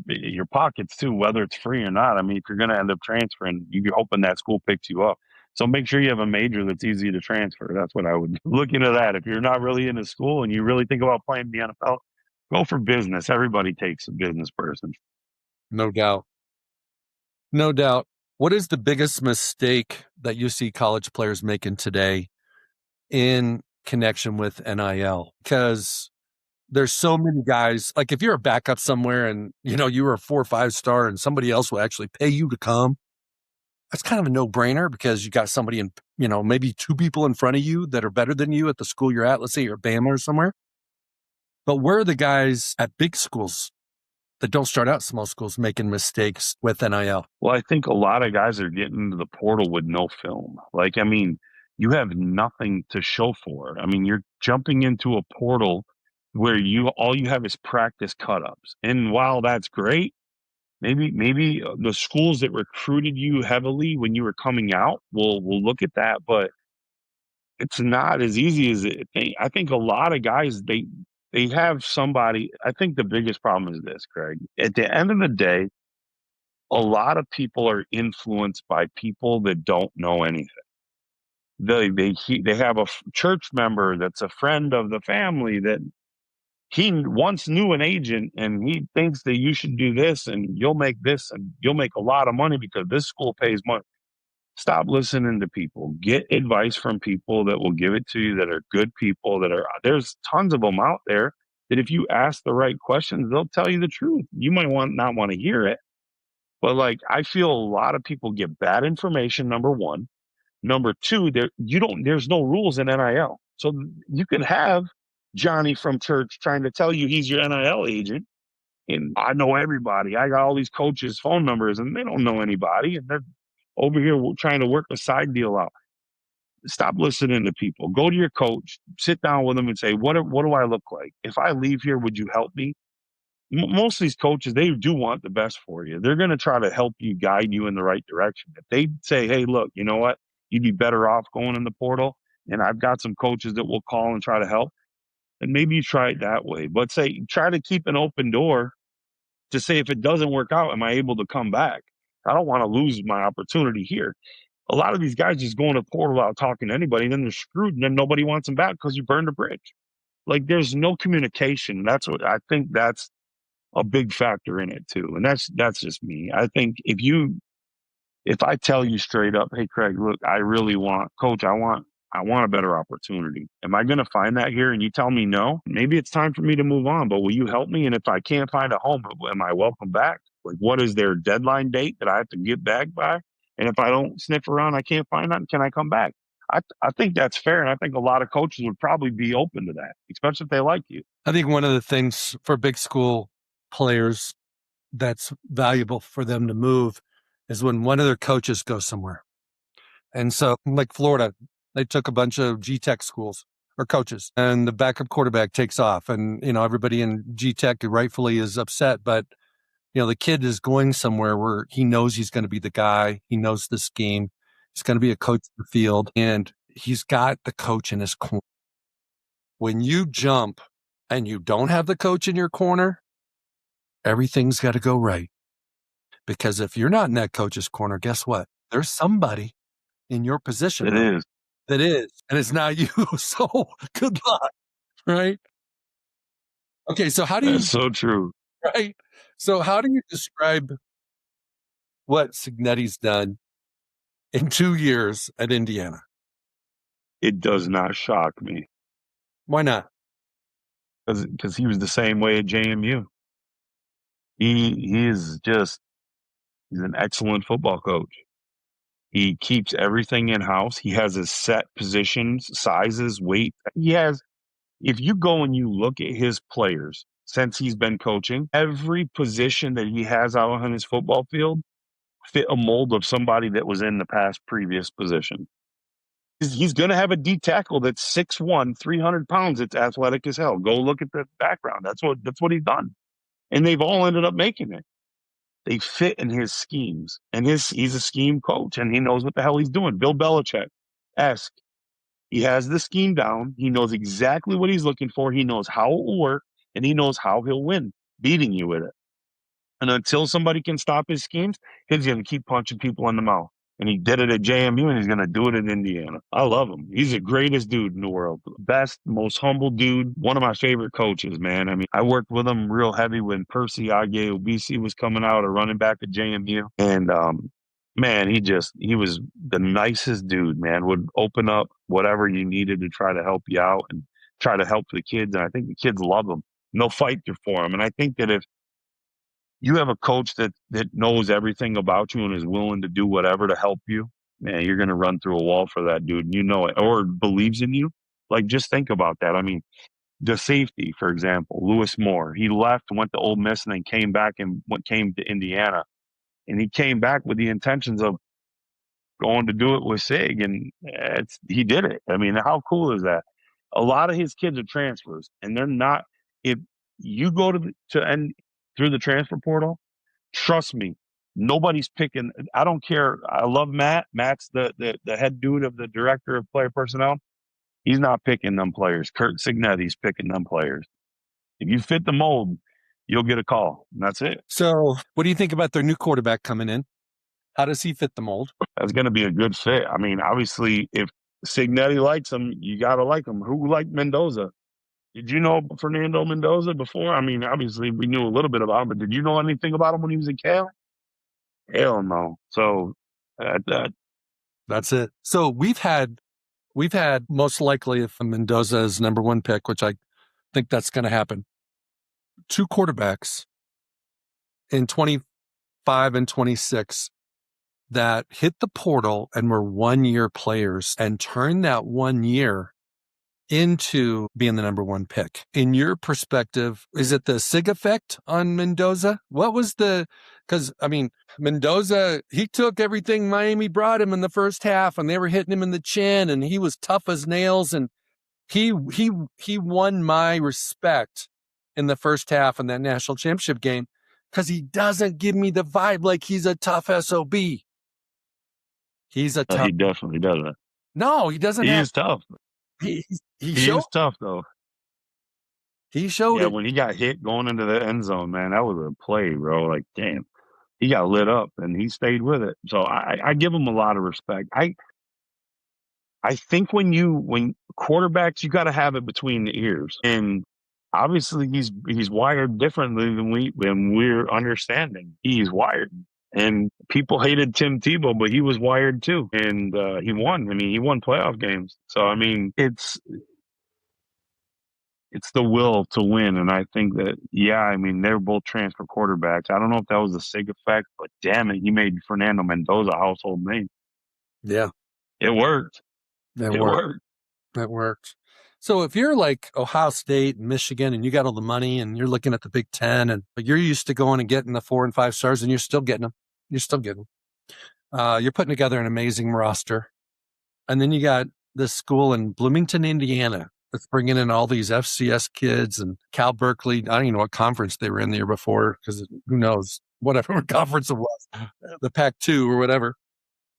pockets too, whether it's free or not. I mean, if you're going to end up transferring, you're hoping that school picks you up. So make sure you have a major that's easy to transfer. That's what I would look into that. If you're not really in a school and you really think about playing the NFL, go for business. Everybody takes a business person. No doubt. No doubt. What is the biggest mistake that you see college players making today in connection with NIL? Because there's so many guys, like if you're a backup somewhere and, you were a 4 or 5 star and somebody else will actually pay you to come, that's kind of a no-brainer because you got somebody in, maybe 2 people in front of you that are better than you at the school you're at. Let's say you're at Bama or somewhere. But where are the guys at big schools that don't start out small schools making mistakes with NIL? Well, I think a lot of guys are getting into the portal with no film. You have nothing to show for it. I mean, you're jumping into a portal where all you have is practice cut-ups. And while that's great, maybe the schools that recruited you heavily when you were coming out will look at that, but it's not as easy as it. I think a lot of guys they have somebody. I think the biggest problem is this, Craig. At the end of the day, a lot of people are influenced by people that don't know anything. They have a church member that's a friend of the family that he once knew an agent, and he thinks that you should do this and you'll make this and you'll make a lot of money because this school pays money. Stop listening to people. Get advice from people that will give it to you, that are good people, there's tons of them out there that if you ask the right questions, they'll tell you the truth. You might not want to hear it, but I feel a lot of people get bad information, number one. Number two, there's no rules in NIL. So you can have Johnny from church trying to tell you he's your NIL agent. And I know everybody. I got all these coaches' phone numbers and they don't know anybody. And they're over here trying to work a side deal out. Stop listening to people. Go to your coach, sit down with them and say, what do I look like? If I leave here, would you help me? Most of these coaches, they do want the best for you. They're going to try to help you, guide you in the right direction. If they say, hey, look, you know what? You'd be better off going in the portal, and I've got some coaches that will call and try to help, and maybe you try it that way. But try to keep an open door to say, if it doesn't work out, am I able to come back? I don't want to lose my opportunity here. A lot of these guys just go in a portal without talking to anybody, and then they're screwed, and then nobody wants them back because you burned a bridge. There's no communication. That's what I think. That's a big factor in it too. And that's just me. I think if I tell you straight up, hey Craig, look, I really want, coach, I want a better opportunity. Am I going to find that here? And you tell me no, maybe it's time for me to move on, but will you help me? And if I can't find a home, am I welcome back? What is their deadline date that I have to get back by? And if I don't sniff around, I can't find that, can I come back? I think that's fair. And I think a lot of coaches would probably be open to that, especially if they like you. I think one of the things for big school players that's valuable for them to move is when one of their coaches goes somewhere. And so, like Florida, they took a bunch of G-Tech schools or coaches, and the backup quarterback takes off. And, everybody in G-Tech rightfully is upset, but, the kid is going somewhere where he knows he's going to be the guy. He knows the scheme. He's going to be a coach in the field, and he's got the coach in his corner. When you jump and you don't have the coach in your corner, everything's got to go right. Because if you're not in that coach's corner, guess what? There's somebody in your position. That is. And it's not you. So good luck. Right? Okay. So how do you... That's so true. Right? So how do you describe what Cignetti's done in 2 years at Indiana? It does not shock me. Why not? Because he was the same way at JMU. He's an excellent football coach. He keeps everything in-house. He has his set positions, sizes, weight. If you go and you look at his players since he's been coaching, every position that he has out on his football field fit a mold of somebody that was in the past previous position. He's going to have a D tackle that's 6'1", 300 pounds. It's athletic as hell. Go look at the background. That's what he's done. And they've all ended up making it. They fit in his schemes. And he's a scheme coach, and he knows what the hell he's doing. Bill Belichick-esque. He has the scheme down. He knows exactly what he's looking for. He knows how it will work, and he knows how he'll win, beating you with it. And until somebody can stop his schemes, he's going to keep punching people in the mouth. And he did it at JMU, and he's going to do it in Indiana. I love him. He's the greatest dude in the world. Best, most humble dude. One of my favorite coaches, man. I mean, I worked with him real heavy when Percy Agye-Obisi was coming out, a running back at JMU. And, man, he was the nicest dude, man. Would open up whatever you needed to try to help you out and try to help the kids. And I think the kids love him. And they'll fight for him. And I think that if you have a coach that knows everything about you and is willing to do whatever to help you, man, you're going to run through a wall for that dude. And you know it, or believes in you. Like, just think about that. I mean, the safety, for example, Lewis Moore, he left, went to Ole Miss, and then came back and came to Indiana. And he came back with the intentions of going to do it with Sig, and he did it. I mean, how cool is that? A lot of his kids are transfers, and they're not. If you go through the transfer portal, trust me, nobody's picking. I don't care. I love Matt. Matt's the head dude of the director of player personnel. He's not picking them players. Kurt Cignetti's picking them players. If you fit the mold, you'll get a call. And that's it. So what do you think about their new quarterback coming in? How does he fit the mold? That's going to be a good fit. I mean, obviously, if Cignetti likes him, you got to like him. Who liked Mendoza? Did you know Fernando Mendoza before? I mean, obviously, we knew a little bit about him, but did you know anything about him when he was in Cal? Hell no. So that's it. So we've had most likely, if Mendoza is number one pick, which I think that's going to happen, 2 quarterbacks in 25 and 26 that hit the portal and were 1-year players and turned that 1 year into being the number one pick. In your perspective, is it the Sig effect on Mendoza? Because I mean, Mendoza, he took everything Miami brought him in the first half, and they were hitting him in the chin, and he was tough as nails, and he won my respect in the first half in that national championship game because he doesn't give me the vibe like he's a tough SOB. He's a tough. He definitely doesn't. No, he doesn't. He is tough. He is tough though. He showed it. When he got hit going into the end zone, man, that was a play, bro. Like, damn, he got lit up and he stayed with it. So I give him a lot of respect. I think when quarterbacks, you got to have it between the ears, and obviously he's wired differently than we're understanding. He's wired. And people hated Tim Tebow, but he was wired too. And he won. I mean, he won playoff games. So, I mean, it's the will to win. And I think that, I mean, they're both transfer quarterbacks. I don't know if that was the Sig effect, but damn it, he made Fernando Mendoza a household name. Yeah. It worked. It worked. So if you're like Ohio State and Michigan and you got all the money and you're looking at the Big Ten and you're used to going and getting the 4 and 5 stars and you're still getting them. You're putting together an amazing roster. And then you got this school in Bloomington, Indiana, that's bringing in all these FCS kids, and Cal Berkeley. I don't even know what conference they were in the year before, because who knows, whatever conference it was, the Pac-2 or whatever.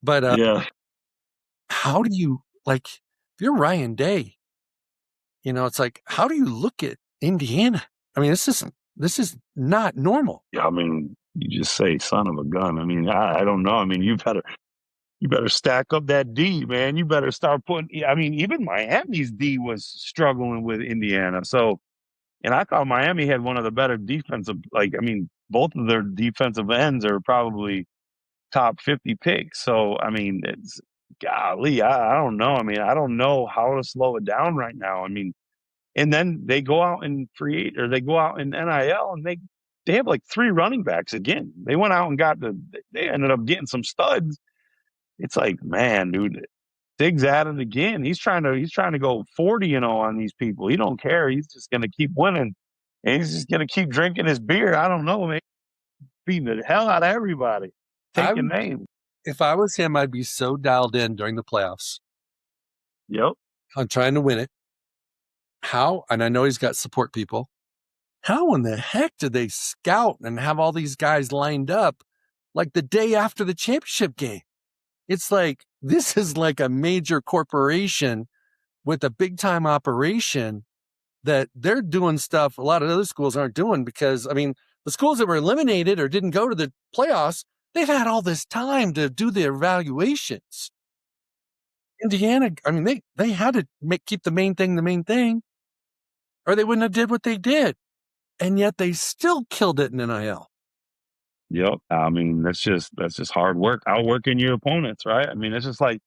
But Yeah. how do you, like, if you're Ryan Day, it's like, how do you look at Indiana? I mean, this is not normal. Yeah. I mean, you just say son of a gun. I mean, I don't know. I mean, you better stack up that D, man. You better start putting, I mean, even Miami's D was struggling with Indiana. So, and I thought Miami had one of the better defensive, I mean, both of their defensive ends are probably top 50 picks. So, I mean, it's golly, I don't know. I mean, I don't know how to slow it down right now. I mean, and then they go out and create, or they go out in NIL, and they have like 3 running backs again. They went out and they ended up getting some studs. It's like, man, dude, Diggs at it again. He's trying to go 40 on these people. He don't care. He's just going to keep winning, and he's just going to keep drinking his beer. I don't know, man. Beating the hell out of everybody, taking names. If I was him, I'd be so dialed in during the playoffs. Yep. I'm trying to win it. How? And I know he's got support people. How in the heck did they scout and have all these guys lined up like the day after the championship game? It's like, this is like a major corporation with a big time operation that they're doing stuff a lot of other schools aren't doing, because, I mean, the schools that were eliminated or didn't go to the playoffs, they've had all this time to do their evaluations. Indiana, I mean, they had to keep the main thing, or they wouldn't have did what they did. And yet they still killed it in NIL. Yep. I mean, that's just hard work, outworking your opponents, right? I mean, it's just like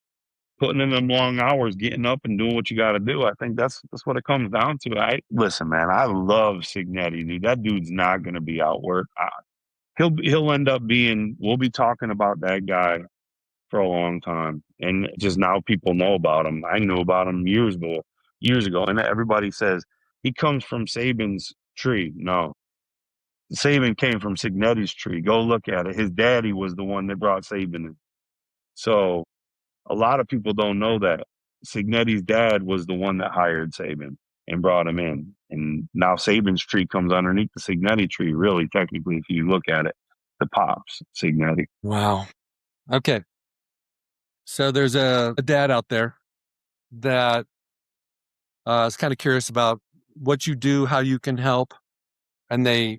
putting in them long hours, getting up and doing what you got to do. I think that's what it comes down to. Listen, man, I love Signetti, dude. That dude's not going to be outworked. He'll end up being. We'll be talking about that guy for a long time, and just now people know about him. I knew about him years ago, and everybody says he comes from Saban's tree. No, Saban came from Signetti's tree. Go look at it. His daddy was the one that brought Saban in. So a lot of people don't know that Signetti's dad was the one that hired Saban and brought him in. And now Saban's tree comes underneath the Signetti tree, really, technically, if you look at it. The pops, Signetti. Wow. Okay. So there's a dad out there that is kind of curious about what you do, how you can help, and they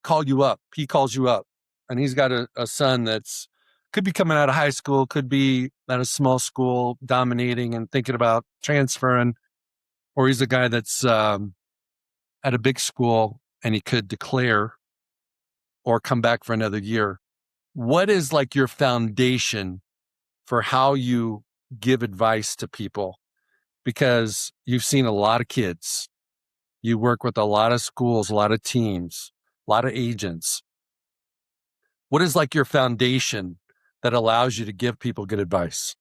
call you up. He calls you up, and he's got a son that's could be coming out of high school, could be at a small school dominating and thinking about transferring, or he's a guy that's at a big school and he could declare or come back for another year. What is like your foundation for how you give advice to people? Because you've seen a lot of kids. You work with a lot of schools, a lot of teams, a lot of agents. What is like your foundation that allows you to give people good advice?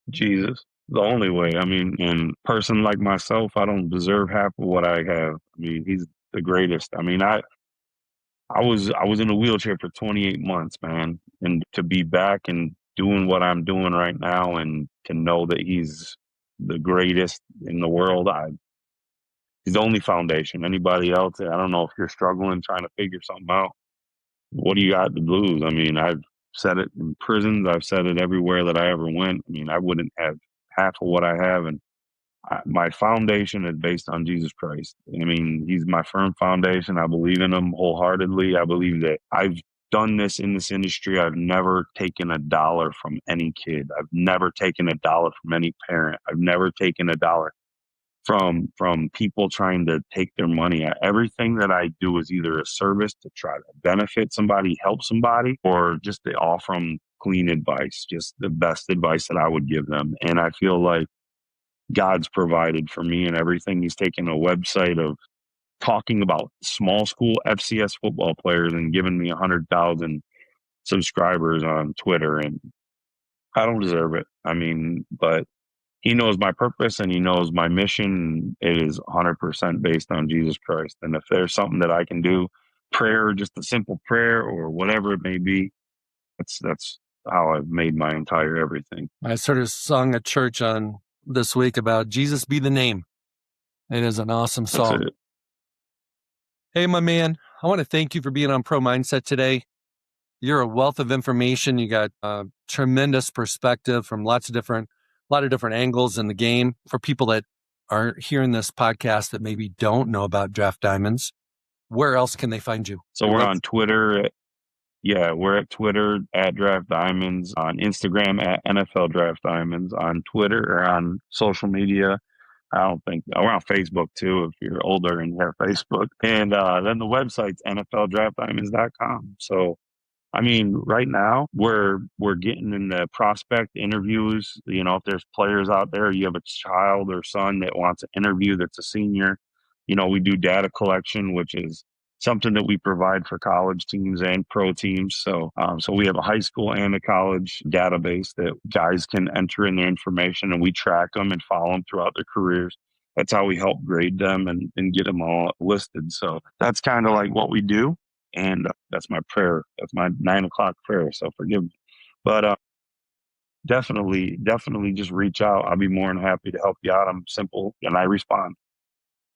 Jesus, the only way. I mean, and person like myself, I don't deserve half of what I have. I mean, he's the greatest. I mean, I was in a wheelchair for 28 months, man, and to be back and doing what I'm doing right now, and to know that he's the greatest in the world, he's the only foundation. Anybody else, I don't know if you're struggling trying to figure something out. What do you got to lose? I mean, I've said it in prisons. I've said it everywhere that I ever went. I mean, I wouldn't have half of what I have, and my foundation is based on Jesus Christ. I mean, he's my firm foundation. I believe in him wholeheartedly. I believe that I've done this in this industry. I've never taken a dollar from any kid. I've never taken a dollar from any parent. I've never taken a dollar from people trying to take their money. Everything that I do is either a service to try to benefit somebody, help somebody, or just to offer them clean advice, just the best advice that I would give them. And I feel like God's provided for me and everything. He's taken a website of talking about small school FCS football players and given me 100,000 subscribers on Twitter. And I don't deserve it. I mean, but he knows my purpose and he knows my mission. It is 100% based on Jesus Christ. And if there's something that I can do, prayer, just a simple prayer or whatever it may be, that's how I've made my entire everything. I sort of sung at church on this week about Jesus be the name. It is an awesome song. That's it. Hey, my man, I want to thank you for being on Pro Mindset today. You're a wealth of information. You got a tremendous perspective from a lot of different angles in the game. For people that are hearing this podcast that maybe don't know about Draft Diamonds, where else can they find you? So we're on Twitter. We're at Twitter at Draft Diamonds, on Instagram at NFL Draft Diamonds, on Twitter or on social media. We're on Facebook too, if you're older and you have Facebook. And then the website's NFLDraftDiamonds.com. So, I mean, right now we're getting in the prospect interviews. You know, if there's players out there, you have a child or son that wants an interview that's a senior, you know, we do data collection, which is something that we provide for college teams and pro teams. So, so we have a high school and a college database that guys can enter in their information, and we track them and follow them throughout their careers. That's how we help grade them and get them all listed. So that's kind of like what we do. And that's my prayer. That's my 9 o'clock prayer. So forgive me. But definitely just reach out. I'll be more than happy to help you out. I'm simple and I respond.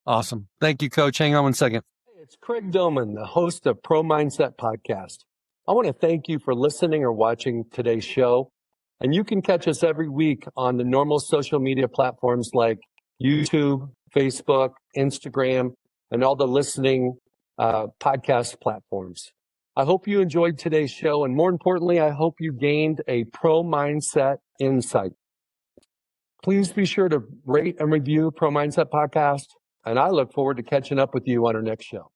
Awesome. Thank you, Coach. Hang on one second. Hey, it's Craig Domann, the host of Pro Mindset Podcast. I want to thank you for listening or watching today's show. And you can catch us every week on the normal social media platforms like YouTube, Facebook, Instagram, and all the listening podcast platforms. I hope you enjoyed today's show. And more importantly, I hope you gained a pro mindset insight. Please be sure to rate and review Pro Mindset Podcast. And I look forward to catching up with you on our next show.